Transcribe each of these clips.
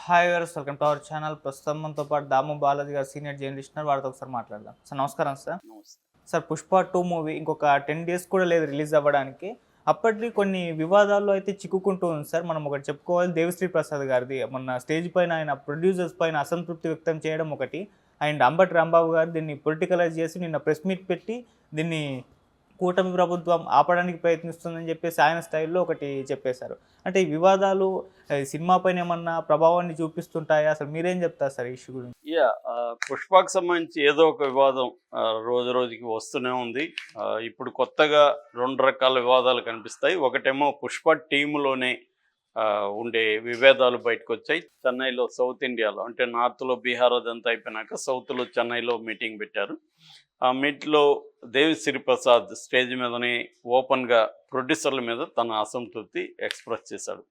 Hi viewers, welcome to our channel. ప్రస్తుతం మనతో పాటు దాము బాలాజీ గారు సీనియర్ జర్నలిస్ట్ ఉన్నారు. వారితో ఒకసారి మాట్లాడదాం. సార్ నమస్కారం సార్. నమస్తే. సార్, పుష్ప 2 మూవీ ఇంకొక 10 డేస్ కూడా లేదు రిలీజ్ అవ్వడానికి. అప్పటికి కొన్ని వివాదాల్లో అయితే చిక్కుకుంటూ ఉంది సార్. మనం ఒకటి చెప్పుకోవాలి, దేవిశ్రీ ప్రసాద్ గారిది మొన్న స్టేజ్ పైన ఆయన ప్రొడ్యూసర్స్ పైన అసంతృప్తి వ్యక్తం చేయడం ఒకటి, అండ్ అంబటి రాంబాబు గారు దీన్ని పొలిటికలైజ్ చేసి నిన్న ప్రెస్ మీట్ పెట్టి దీన్ని కూటమి ప్రభుత్వం ఆపడానికి ప్రయత్నిస్తుందని చెప్పేసి ఆయన స్టైల్లో ఒకటి చెప్పేశారు. అంటే ఈ వివాదాలు సినిమా పైన ఏమన్నా ప్రభావాన్ని చూపిస్తుంటాయా? అసలు మీరేం చెప్తారు సార్ ఈ ఇష్యూ గురించి? పుష్పకు సంబంధించి ఏదో ఒక వివాదం రోజు రోజుకి వస్తూనే ఉంది. ఇప్పుడు కొత్తగా 2 రకాల వివాదాలు కనిపిస్తాయి. ఒకటేమో పుష్ప టీంలోనే ఉండే విభేదాలు బయటకు వచ్చాయి. చెన్నైలో, సౌత్ ఇండియాలో, అంటే నార్త్లో బీహార్ అదంతా అయిపోయినాక సౌత్లో చెన్నైలో మీటింగ్ పెట్టారు. ఆ మీట్లో దేవిశ్రీ ప్రసాద్ స్టేజ్ మీదనే ఓపెన్గా ప్రొడ్యూసర్ల మీద తన అసంతృప్తి ఎక్స్ప్రెస్ చేశాడు.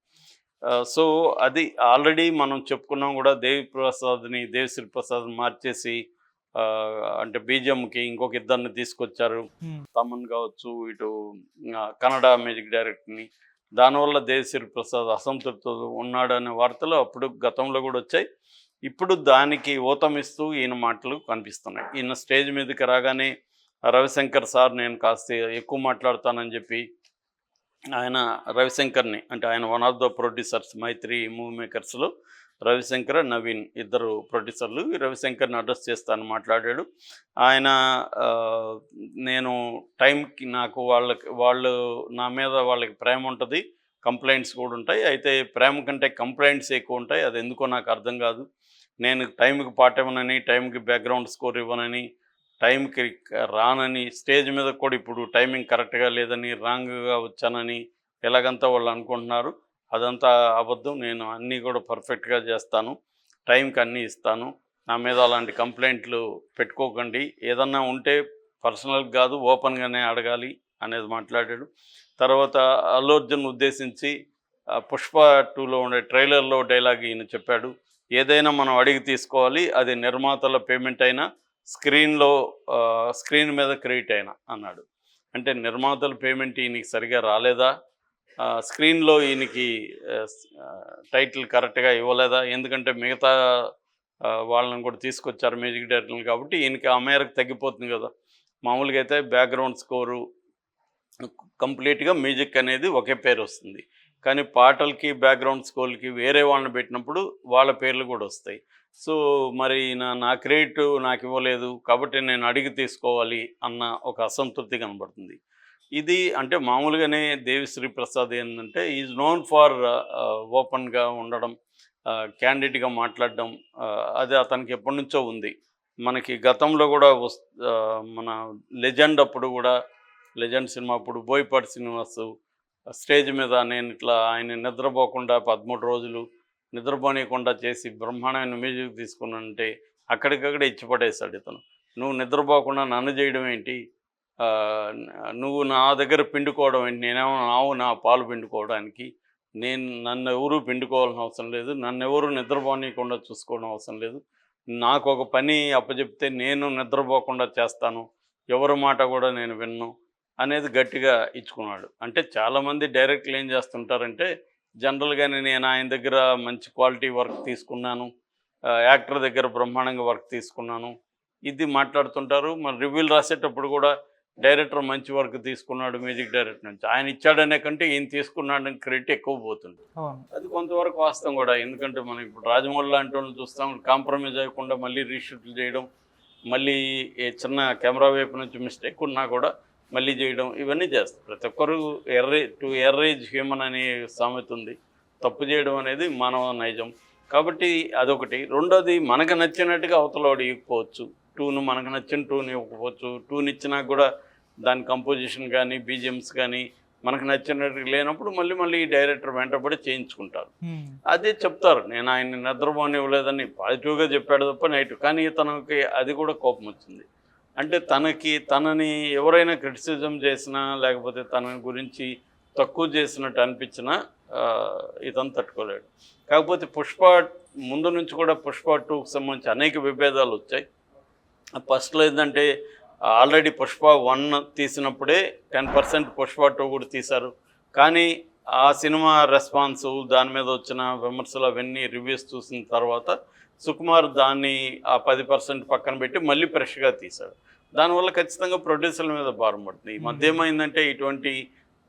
సో అది ఆల్రెడీ మనం చెప్పుకున్నాం కూడా. దేవిశ్రీ ప్రసాద్ మార్చేసి అంటే బీజిఎంకి ఇంకొక ఇద్దరిని తీసుకొచ్చారు. తమన్ కావచ్చు, ఇటు కన్నడ మ్యూజిక్ డైరెక్టర్ని. దానివల్ల దేవిశ్రీ ప్రసాద్ అసంతృప్తి ఉన్నాడు అనే వార్తలు అప్పుడు గతంలో కూడా వచ్చాయి. ఇప్పుడు దానికి ఊతమిస్తూ ఈయన మాటలు కనిపిస్తున్నాయి. ఈయన స్టేజ్ మీదకి రాగానే రవిశంకర్ సార్ నేను కాస్త ఎక్కువ మాట్లాడతానని చెప్పి ఆయన రవిశంకర్ని, అంటే ఆయన one of the producers, Mythri movie మేకర్స్లో రవిశంకర్, నవీన్ ఇద్దరు ప్రొడ్యూసర్లు. రవిశంకర్ని అడ్రస్ చేస్తాను మాట్లాడాడు ఆయన. నేను టైంకి నాకు వాళ్ళు నా మీద వాళ్ళకి ప్రేమ ఉంటుంది, కంప్లైంట్స్ కూడా ఉంటాయి. అయితే ప్రేమ కంటే కంప్లైంట్స్ ఎక్కువ ఉంటాయి. అది ఎందుకో నాకు అర్థం కాదు. నేను టైంకి పాట ఇవ్వనని, టైంకి బ్యాక్గ్రౌండ్ స్కోర్ ఇవ్వనని, టైంకి రానని, స్టేజ్ మీద కూడా ఇప్పుడు టైమింగ్ కరెక్ట్గా లేదని, రాంగ్గా వచ్చానని ఎలాగంతా వాళ్ళు అనుకుంటున్నారు. అదంతా అబద్ధం. నేను అన్నీ కూడా పర్ఫెక్ట్గా చేస్తాను, టైంకి అన్నీ ఇస్తాను. నా మీద అలాంటి కంప్లైంట్లు పెట్టుకోకండి. ఏదన్నా ఉంటే పర్సనల్ కాదు, ఓపెన్గానే అడగాలి అనేది మాట్లాడాడు. తర్వాత అల్లు అర్జున్ ఉద్దేశించి పుష్ప 2లో ఉండే ట్రైలర్లో డైలాగ్ ఈయన చెప్పాడు. ఏదైనా మనం అడిగి తీసుకోవాలి, అది నిర్మాతల పేమెంట్ అయినా, స్క్రీన్ మీద క్రెడిట్ అయినా అన్నాడు. అంటే నిర్మాతల పేమెంట్ ఈయనకి సరిగా రాలేదా? స్క్రీన్లో ఈయనకి టైటిల్ కరెక్ట్గా ఇవ్వలేదా? ఎందుకంటే మిగతా వాళ్ళని కూడా తీసుకొచ్చారు మ్యూజిక్ డైరెక్టర్లు, కాబట్టి ఈయనకి ఆ మేరకు తగ్గిపోతుంది కదా. మామూలుగా అయితే బ్యాక్గ్రౌండ్ స్కోరు కంప్లీట్గా మ్యూజిక్ అనేది ఒకే పేరు వస్తుంది, కానీ పాటలకి బ్యాక్గ్రౌండ్ స్కోర్కి వేరే వాళ్ళని పెట్టినప్పుడు వాళ్ళ పేర్లు కూడా వస్తాయి. సో మరి నా క్రెడిట్ నాకు ఇవ్వలేదు కాబట్టి నేను అడిగి తీసుకోవాలి అన్న ఒక అసంతృప్తి కనబడుతుంది. ఇది అంటే మామూలుగానే దేవిశ్రీ ప్రసాద్ ఏంటంటే ఈజ్ నోన్ ఫర్ ఓపెన్గా ఉండడం, క్యాండిడేట్గా మాట్లాడడం. అది అతనికి ఎప్పటి నుంచో ఉంది. మనకి గతంలో కూడా మన లెజెండ్ అప్పుడు కూడా, లెజెండ్ సినిమా అప్పుడు బోయపాటి శ్రీనివాసు స్టేజ్ మీద నేను ఇట్లా ఆయన నిద్రపోకుండా 13 రోజులు నిద్రపోనీయకుండా చేసి బ్రహ్మాండమైన మ్యూజిక్ తీసుకున్నానంటే అక్కడికక్కడే ఇచ్చిపడేశాడు ఇతను. నువ్వు నిద్రపోకుండా నన్ను చేయడం ఏంటి, నువ్వు నా దగ్గర పిండుకోవడం ఏంటి, నేనేమో నా పాలు పిండుకోవడానికి, నన్ను ఎవరు పిండుకోవాల్సిన అవసరం లేదు, నన్ను ఎవరు నిద్రపోనీయకుండా చూసుకోవడం అవసరం లేదు, నాకు ఒక పని అప్పచెప్తే నేను నిద్రపోకుండా చేస్తాను, ఎవరి మాట కూడా నేను విన్ను అనేది గట్టిగా ఇచ్చుకున్నాడు. అంటే చాలామంది డైరెక్ట్లు ఏం చేస్తుంటారంటే, జనరల్గానే నేను ఆయన దగ్గర మంచి క్వాలిటీ వర్క్ తీసుకున్నాను, యాక్టర్ దగ్గర బ్రహ్మాండంగా వర్క్ తీసుకున్నాను, ఇది మాట్లాడుతుంటారు. మరి రివ్యూలు రాసేటప్పుడు కూడా డైరెక్టర్ మంచి వర్క్ తీసుకున్నాడు మ్యూజిక్ డైరెక్టర్ నుంచి, ఆయన ఇచ్చాడనే కంటే ఈయన తీసుకున్నాడని క్రెడిట్ ఎక్కువ పోతుంది. అది కొంతవరకు వాస్తవం కూడా. ఎందుకంటే మనం ఇప్పుడు రాజమౌళి లాంటి వాళ్ళని చూస్తాం, కాంప్రమైజ్ అవ్వకుండా మళ్ళీ రీషూట్లు చేయడం, మళ్ళీ చిన్న కెమెరా వైపు నుంచి మిస్టేక్ ఉన్నా కూడా మళ్ళీ చేయడం, ఇవన్నీ చేస్తారు. ప్రతి ఒక్కరు ఎర్రేజ్ హ్యూమన్ అనే సామెత ఉంది. తప్పు చేయడం అనేది మానవ నైజం. కాబట్టి అదొకటి. రెండోది, మనకు నచ్చినట్టుగా అవతలవాడు ఇవ్వకపోవచ్చు. మనకు నచ్చిన టూని ఇవ్వకపోవచ్చు. ఇచ్చినా కూడా దాని కంపోజిషన్ కానీ బీజిఎమ్స్ కానీ మనకు నచ్చినట్టుగా లేనప్పుడు మళ్ళీ డైరెక్టర్ వెంటబడి చేయించుకుంటారు. అదే చెప్తారు, నేను ఆయన్ని నిద్రపోనివ్వలేదని పాజిటివ్గా చెప్పాడు తప్ప నెగిటివ్. కానీ తనకి అది కూడా కోపం వచ్చింది. అంటే తనని ఎవరైనా క్రిటిసిజం చేసినా, లేకపోతే తన గురించి తక్కువ చేసినట్టు అనిపించినా ఇతను తట్టుకోలేడు. కాకపోతే పుష్ప ముందు నుంచి కూడా పుష్ప 2కి సంబంధించి అనేక విభేదాలు వచ్చాయి. ఫస్ట్లో ఏంటంటే ఆల్రెడీ పుష్ప 1 తీసినప్పుడే 10% పుష్ప 2 కూడా తీశారు. కానీ ఆ సినిమా రెస్పాన్స్, దాని మీద వచ్చిన విమర్శలు అవన్నీ రివ్యూస్ చూసిన తర్వాత సుకుమార్ దాన్ని ఆ 10% పక్కన పెట్టి మళ్ళీ ఫ్రెష్గా తీశాడు. దానివల్ల ఖచ్చితంగా ప్రొడ్యూసర్ల మీద భారం పడుతుంది. ఈ మధ్య ఏమైందంటే ఇటువంటి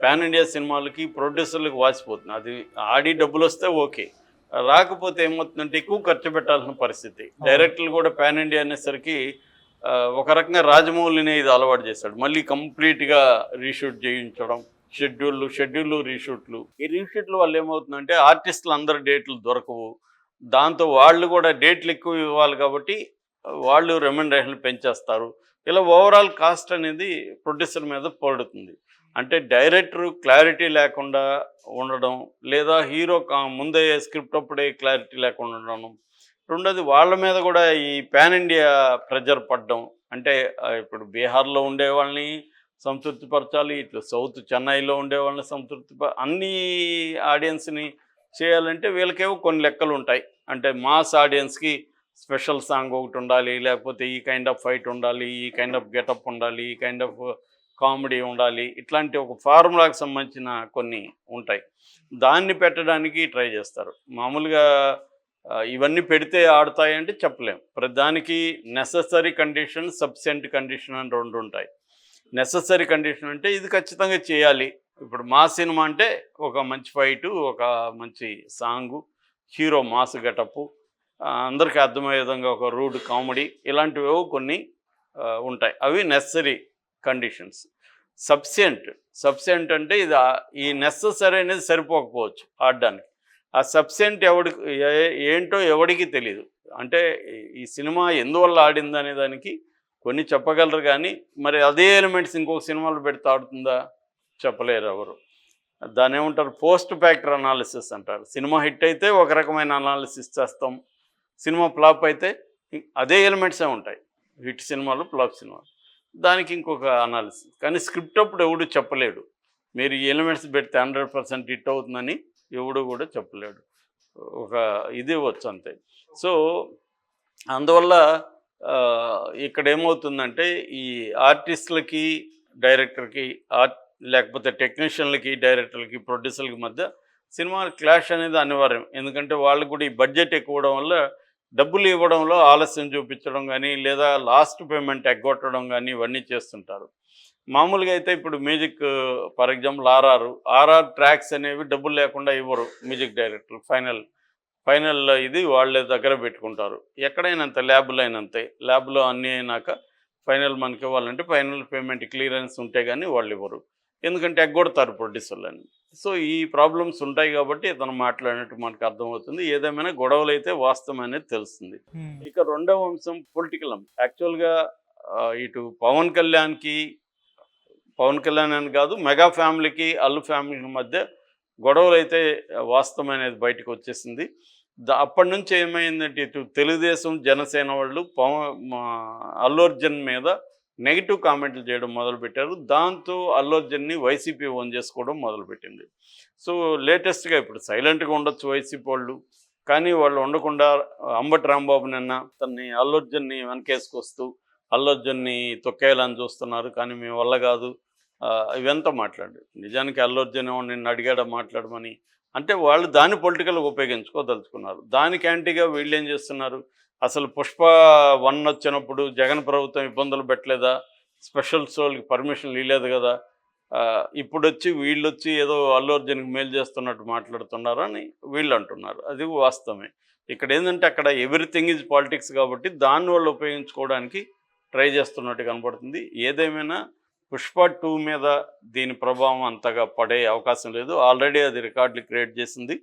పాన్ ఇండియా సినిమాలకి ప్రొడ్యూసర్లకు వాసిపోతుంది. అది ఆడి డబ్బులు వస్తే ఓకే, రాకపోతే ఏమవుతుందంటే ఎక్కువ ఖర్చు పెట్టాల్సిన పరిస్థితి. డైరెక్టర్లు కూడా పాన్ ఇండియా అనేసరికి ఒక రకంగా రాజమౌళినే ఇది అలవాటు చేశాడు. మళ్ళీ కంప్లీట్గా రీషూట్ చేయించడం, షెడ్యూళ్ళు రీషూట్లు. ఈ రీషూట్ల వల్ల ఏమవుతుందంటే ఆర్టిస్టులు అందరు డేట్లు దొరకవు. దాంతో వాళ్ళు కూడా డేట్లు ఎక్కువ ఇవ్వాలి కాబట్టి వాళ్ళు రెమ్యునరేషన్లు పెంచేస్తారు. ఇలా ఓవరాల్ కాస్ట్ అనేది ప్రొడ్యూసర్ మీద పడుతుంది. అంటే డైరెక్టర్ క్లారిటీ లేకుండా ఉండడం, లేదా హీరో ముందే స్క్రిప్ట్ అప్పుడే క్లారిటీ లేకుండా ఉండడం. రెండోది వాళ్ళ మీద కూడా ఈ పాన్ ఇండియా ప్రెజర్ పడడం. అంటే ఇప్పుడు బీహార్లో ఉండే వాళ్ళని సంతృప్తిపరచాలి, ఇట్లా సౌత్ చెన్నైలో ఉండే వాళ్ళని అన్ని ఆడియన్స్ని చేయాలంటే వీళ్ళకేవో కొన్ని లెక్కలు ఉంటాయి. అంటే మాస్ ఆడియన్స్కి స్పెషల్ సాంగ్ ఒకటి ఉండాలి, లేకపోతే ఈ కైండ్ ఆఫ్ ఫైట్ ఉండాలి, ఈ కైండ్ ఆఫ్ గెటప్ ఉండాలి, ఈ కైండ్ ఆఫ్ కామెడీ ఉండాలి, ఇట్లాంటి ఒక ఫార్ములాకి సంబంధించిన కొన్ని ఉంటాయి. దాన్ని పెట్టడానికి ట్రై చేస్తారు. మామూలుగా ఇవన్నీ పెడితే ఆడుతాయంటే చెప్పలేం. ప్రతిదానికి నెససరీ కండిషన్, సబ్సెంట్ కండిషన్ అని రెండు ఉంటాయి. నెససరీ కండిషన్ అంటే ఇది ఖచ్చితంగా చేయాలి. ఇప్పుడు మా సినిమా అంటే ఒక మంచి ఫైటు, ఒక మంచి సాంగు, హీరో మాస్ గెటప్పు, అందరికీ అర్థమయ్యే విధంగా ఒక రూడ్ కామెడీ, ఇలాంటివేవో కొన్ని ఉంటాయి. అవి నెససరీ కండిషన్స్. సబ్సెంట్ అంటే ఇది ఈ నెససరీ అనేది సరిపోకపోవచ్చు ఆడడానికి. ఆ సబ్సెంట్ ఏంటో ఎవడికి తెలియదు. అంటే ఈ సినిమా ఎందువల్ల ఆడింది అనే దానికి కొన్ని చెప్పగలరు, కానీ మరి అదే ఎలిమెంట్స్ ఇంకొక సినిమాలో పెడితే ఆడుతుందా చెప్పలేరు ఎవరు. దాని ఏమంటారు, పోస్ట్ ఫ్యాక్టర్ అనాలిసిస్ అంటారు. సినిమా హిట్ అయితే ఒక రకమైన అనాలిసిస్ చేస్తాం, సినిమా ఫ్లాప్ అయితే అదే ఎలిమెంట్సే ఉంటాయి. హిట్ సినిమాలు, ఫ్లాప్ సినిమాలు, దానికి ఇంకొక అనాలిసిస్. కానీ స్క్రిప్ట్ అప్పుడు ఎవడు చెప్పలేడు మీరు ఈ ఎలిమెంట్స్ పెడితే 100% హిట్ అవుతుందని ఎవడు కూడా చెప్పలేడు. ఒక ఇది వచ్చు అంతే. సో అందువల్ల ఇక్కడ ఏమవుతుందంటే ఈ ఆర్టిస్టులకి, డైరెక్టర్కి, లేకపోతే టెక్నీషియన్లకి, డైరెక్టర్లకి, ప్రొడ్యూసర్లకి మధ్య సినిమా క్లాష్ అనేది అనివార్యం. ఎందుకంటే వాళ్ళు కూడా ఈ బడ్జెట్ ఎక్కువ అవడం వల్ల డబ్బులు ఇవ్వడంలో ఆలస్యం చూపించడం కానీ, లేదా లాస్ట్ పేమెంట్ ఎగ్గొట్టడం కానీ ఇవన్నీ చేస్తుంటారు. మామూలుగా అయితే ఇప్పుడు music, for example RR tracks అనేవి డబ్బులు లేకుండా ఇవ్వరు మ్యూజిక్ డైరెక్టర్లు. ఫైనల్ ఇది వాళ్ళే దగ్గర పెట్టుకుంటారు. ఎక్కడైనా అంతే, ల్యాబ్లో అయినంతే. ల్యాబ్లో అన్నీ అయినాక ఫైనల్ మనకి ఇవ్వాలంటే ఫైనల్ పేమెంట్ క్లియరెన్స్ ఉంటే కానీ వాళ్ళు ఇవ్వరు. ఎందుకంటే ఎగ్గొడతారు ప్రొడ్యూసర్లని. సో ఈ ప్రాబ్లమ్స్ ఉంటాయి కాబట్టి ఇతను మాట్లాడినట్టు మనకు అర్థమవుతుంది. ఏదేమైనా గొడవలు అయితే వాస్తవం అనేది తెలుస్తుంది. ఇక రెండవ అంశం పొలిటికల్ అంశం. యాక్చువల్గా ఇటు పవన్ కళ్యాణ్ అని కాదు, మెగా ఫ్యామిలీకి, అల్లు ఫ్యామిలీకి మధ్య గొడవలు అయితే వాస్తవం అనేది బయటకు వచ్చేసింది. అప్పటి నుంచి ఏమైందంటే ఇటు తెలుగుదేశం, జనసేన వాళ్ళు అల్లు అర్జున్ మీద నెగిటివ్ కామెంట్లు చేయడం మొదలుపెట్టారు. దాంతో అల్లు అర్జున్ని వైసీపీ ఓన్ చేసుకోవడం మొదలుపెట్టింది. సో లేటెస్ట్గా ఇప్పుడు సైలెంట్గా ఉండొచ్చు వైసీపీ వాళ్ళు, కానీ వాళ్ళు ఉండకుండా అంబటి రాంబాబు నిన్న తన్ని అల్లు అర్జున్ని వెనకేసుకొస్తూ అల్లు అర్జున్ని తొక్కేయాలని చూస్తున్నారు, కానీ మీ వల్ల కాదు, ఇవంతా మాట్లాడు. నిజానికి అల్లు అర్జున్ నిన్ను అడిగాడా మాట్లాడమని, అంటే వాళ్ళు దాన్ని పొలిటికల్గా ఉపయోగించుకోదలుచుకున్నారు. దానికి యాంటీగా వీళ్ళు ఏం చేస్తున్నారు, అసలు పుష్ప 1 వచ్చినప్పుడు జగన్ ప్రభుత్వం ఇబ్బందులు పెట్టలేదా, స్పెషల్ షోలకి పర్మిషన్లు ఇవ్వలేదు కదా, ఇప్పుడు వీళ్ళు వచ్చి ఏదో అల్లు అర్జున్కి మేలు చేస్తున్నట్టు మాట్లాడుతున్నారని వీళ్ళు అంటున్నారు. అది వాస్తవమే. ఇక్కడ ఏంటంటే అక్కడ ఎవ్రీథింగ్ ఈజ్ పాలిటిక్స్ కాబట్టి దాన్ని వాళ్ళు ఉపయోగించుకోవడానికి ట్రై చేస్తున్నట్టు కనపడుతుంది. ఏదేమైనా పుష్ప 2 మీద దీని ప్రభావం అంతగా పడే అవకాశం లేదు. ఆల్రెడీ అది రికార్డులు క్రియేట్ చేసింది.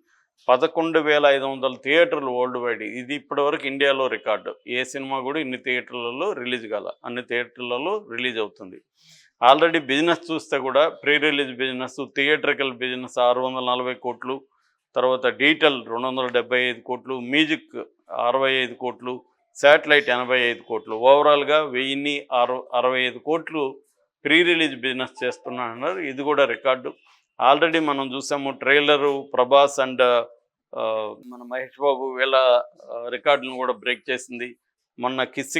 11,500 థియేటర్లు వరల్డ్ వైడ్. ఇది ఇప్పటివరకు ఇండియాలో రికార్డు. ఏ సినిమా కూడా ఇన్ని థియేటర్లలో రిలీజ్ కాల, అన్ని థియేటర్లలో రిలీజ్ అవుతుంది. ఆల్రెడీ బిజినెస్ చూస్తే కూడా pre release business, theatrical business 640 కోట్లు, తర్వాత డిజిటల్ 275 కోట్లు, మ్యూజిక్ 65 కోట్లు, శాటిలైట్ 85 కోట్లు, ఓవరాల్గా 1065 కోట్లు ప్రీ రిలీజ్ బిజినెస్ చేస్తున్నారు. ఇది కూడా రికార్డు. ఆల్రెడీ మనం చూసాము ట్రైలరు ప్రభాస్ అండ్ మన మహేష్ బాబు వీళ్ళ రికార్డులను కూడా బ్రేక్ చేసింది. మొన్న కిస్సింగ్